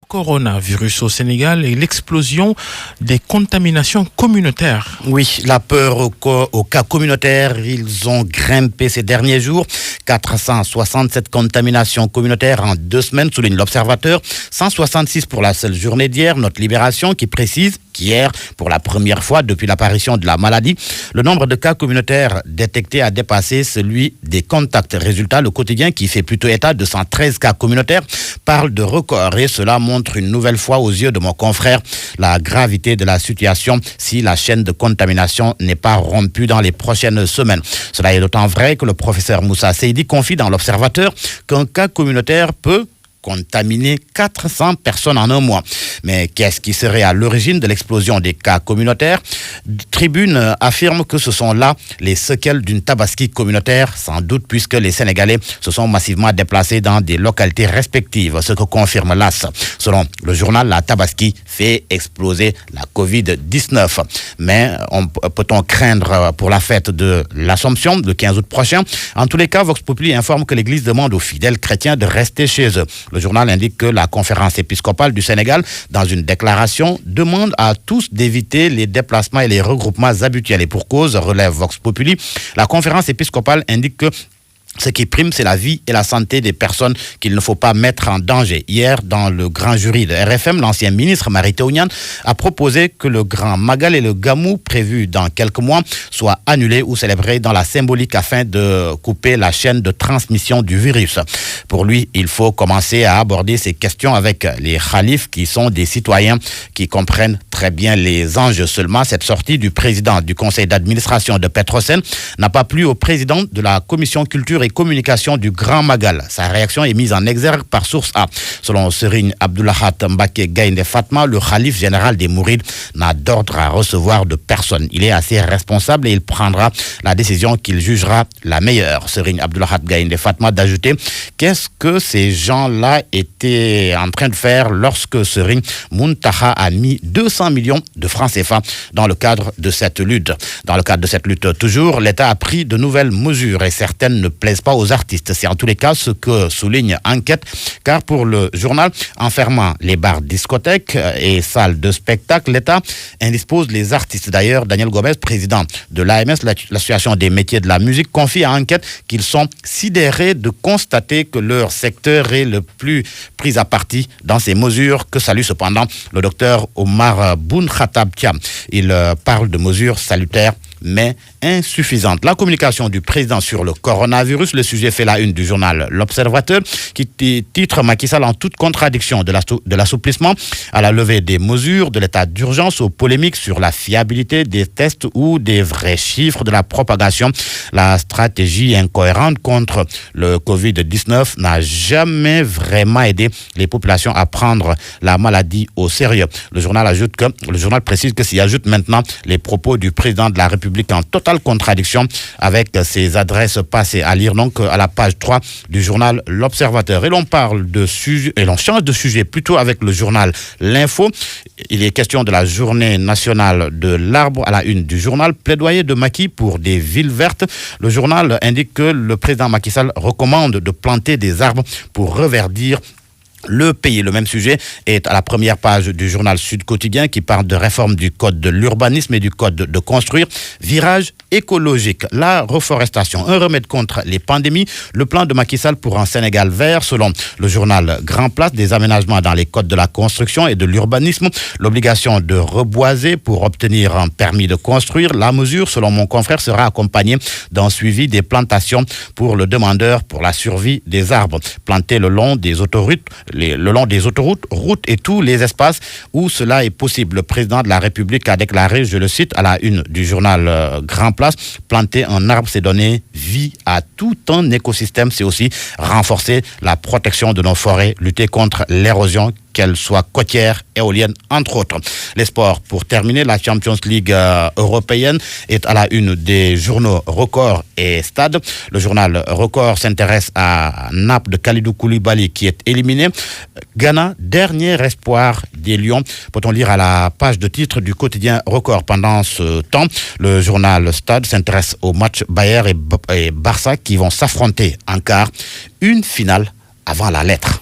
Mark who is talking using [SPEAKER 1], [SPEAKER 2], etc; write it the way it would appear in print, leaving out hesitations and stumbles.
[SPEAKER 1] coronavirus au Sénégal et l'explosion des contaminations communautaires.
[SPEAKER 2] Oui, la peur au cas communautaire, ils ont grimpé ces derniers jours. 467 contaminations communautaires en 2 semaines, souligne l'Observateur. 166 pour la seule journée d'hier. Notre Libération qui précise qu'hier, pour la première fois depuis l'apparition de la maladie, le nombre de cas communautaires détectés a dépassé celui des contacts. Résultat, le quotidien qui fait plutôt état de 113 cas communautaires parle de record et cela montre une nouvelle fois aux yeux de mon confrère la gravité de la situation si la chaîne de contamination n'est pas rompue dans les prochaines semaines. Cela est d'autant vrai que le professeur Moussa Seydi confie dans l'Observateur qu'un cas communautaire peut contaminer 400 personnes en un mois. Mais qu'est-ce qui serait à l'origine de l'explosion des cas communautaires? Tribune affirme que ce sont là les séquelles d'une tabaski communautaire, sans doute puisque les Sénégalais se sont massivement déplacés dans des localités respectives, ce que confirme l'AS. Selon le journal, la tabaski fait exploser la Covid-19. Mais peut-on craindre pour la fête de l'Assomption, le 15 août prochain? En tous les cas, Vox Populi informe que l'Église demande aux fidèles chrétiens de rester chez eux. Le journal indique que la conférence épiscopale du Sénégal, dans une déclaration, demande à tous d'éviter les déplacements et les regroupements habituels. Et pour cause, relève Vox Populi, la conférence épiscopale indique que ce qui prime, c'est la vie et la santé des personnes qu'il ne faut pas mettre en danger. Hier, dans le grand jury de RFM, l'ancien ministre Mary Teuw Niane a proposé que le grand Magal et le Gamou, prévus dans quelques mois, soient annulés ou célébrés dans la symbolique afin de couper la chaîne de transmission du virus. Pour lui, il faut commencer à aborder ces questions avec les khalifs qui sont des citoyens qui comprennent très bien les enjeux. Seulement, cette sortie du président du conseil d'administration de Petrosen n'a pas plu au président de la commission culture et communication du Grand Magal. Sa réaction est mise en exergue par Source A. Selon Serigne Abdoulahat Mbacké Gaïndé Fatma, le khalife général des Mourides n'a d'ordre à recevoir de personne. Il est assez responsable et il prendra la décision qu'il jugera la meilleure. Serigne Abdoulahat Gaïndé Fatma d'ajouter qu'est-ce que ces gens-là étaient en train de faire lorsque Serigne Mountakha a mis 200 millions de francs CFA dans le cadre de cette lutte. Dans le cadre de cette lutte, toujours, l'État a pris de nouvelles mesures et certaines ne plaisent pas aux artistes. C'est en tous les cas ce que souligne Enquête, car pour le journal, en fermant les bars, discothèques et salles de spectacle, l'État indispose les artistes. D'ailleurs, Daniel Gomez, président de l'AMS, l'association des métiers de la musique, confie à Enquête qu'ils sont sidérés de constater que leur secteur est le plus pris à partie dans ces mesures que salue cependant le docteur Omar Boun Khattab Thiam. Il parle de mesures salutaires mais insuffisante. La communication du président sur le coronavirus, le sujet fait la une du journal L'Observateur, qui titre Macky Sall en toute contradiction de l'assouplissement à la levée des mesures de l'état d'urgence aux polémiques sur la fiabilité des tests ou des vrais chiffres de la propagation. La stratégie incohérente contre le Covid-19 n'a jamais vraiment aidé les populations à prendre la maladie au sérieux. Le journal précise que s'y ajoute maintenant les propos du président de la République en totale contradiction avec ses adresses passées. À lire donc à la page 3 du journal L'Observateur. Et l'on change de sujet plutôt avec le journal L'Info. Il est question de la journée nationale de l'arbre à la une du journal. Plaidoyer de Macky pour des villes vertes. Le journal indique que le président Macky Sall recommande de planter des arbres pour reverdir le pays. Le même sujet est à la première page du journal Sud Quotidien qui parle de réforme du code de l'urbanisme et du code de construire. Virage écologique, la reforestation, un remède contre les pandémies, le plan de Macky Sall pour un Sénégal vert. Selon le journal Grand Place, des aménagements dans les codes de la construction et de l'urbanisme, l'obligation de reboiser pour obtenir un permis de construire. La mesure, selon mon confrère, sera accompagnée d'un suivi des plantations pour le demandeur pour la survie des arbres plantés le long des autoroutes, routes et tous les espaces où cela est possible. Le président de la République a déclaré, je le cite, à la une du journal Grand Place, planter un arbre, c'est donner vie à tout un écosystème. C'est aussi renforcer la protection de nos forêts, lutter contre l'érosion, qu'elle soit côtière, éolienne, entre autres. Les sports, pour terminer, la Champions League européenne est à la une des journaux Record et Stade. Le journal Record s'intéresse à Naples de Kalidou Koulibaly qui est éliminé. Ghana, dernier espoir des Lions. Peut-on lire à la page de titre du quotidien Record. Pendant ce temps, le journal Stade s'intéresse au match Bayern et Barça qui vont s'affronter en quart. Une finale avant la lettre.